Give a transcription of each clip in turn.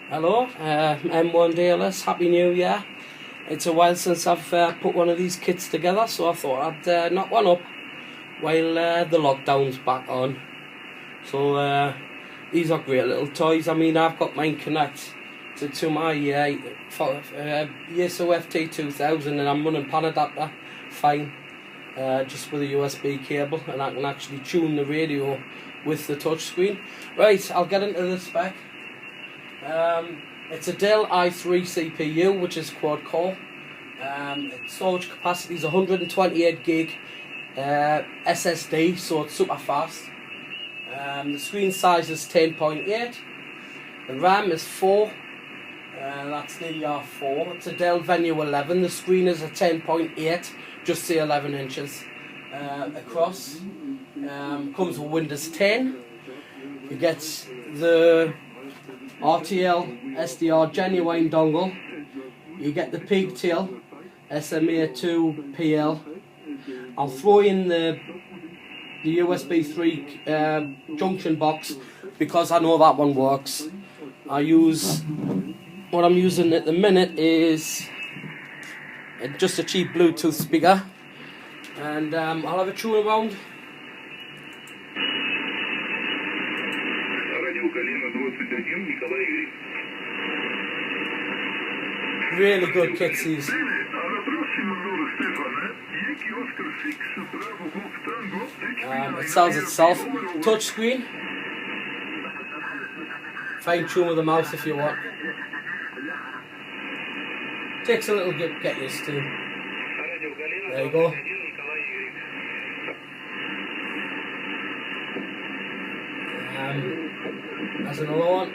Hello, M1DLS, Happy New Year. It's a while since I've put one of these kits together, so I thought I'd knock one up while the lockdown's back on. So these are great little toys. I mean, I've got mine connect to my ESO FT2000 and I'm running pan adapter fine, just with a USB cable, and I can actually tune the radio with the touchscreen. Right, I'll get into the spec. It's a Dell i3 CPU, which is quad core. Its storage capacity is 128 gig SSD, so it's super fast. The screen size is 10.8. The RAM is 4. That's DDR4. It's a Dell Venue 11. The screen is a 10.8, just say 11 inches across. Comes with Windows 10. You get the RTL SDR genuine dongle. You get the pigtail SMA2 PL. I'll throw in the USB 3 junction box because I know that one works. What I'm using at the minute is just a cheap Bluetooth speaker, and I'll have a tune around. Really good kits these. It sells itself. Touchscreen. Fine tune with the mouse if you want. Takes a little bit to get used to. There you go. There's another one.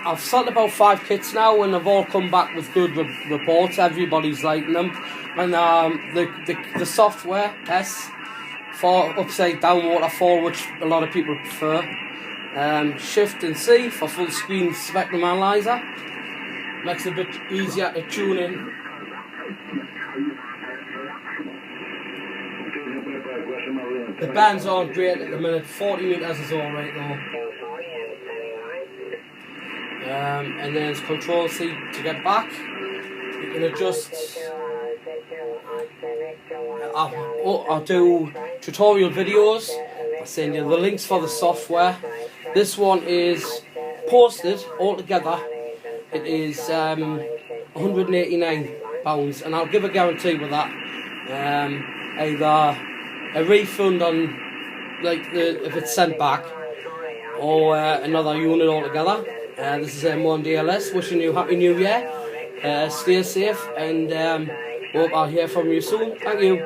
I've sold about 5 kits now, and they've all come back with good reports. Everybody's liking them. And the software S for upside down waterfall, which a lot of people prefer. Shift and C for full screen spectrum analyzer. Makes it a bit easier to tune in. The bands aren't great at the minute. 40 meters is alright though. And then it's Control C to get back. You can adjust. I'll do tutorial videos. I'll send you the links for the software. This one is posted altogether. It is £189, and I'll give a guarantee with that. Either a refund on if it's sent back, or another unit altogether. This is M1DLS, wishing you Happy New Year. Stay safe, and hope I'll hear from you soon. Thank you.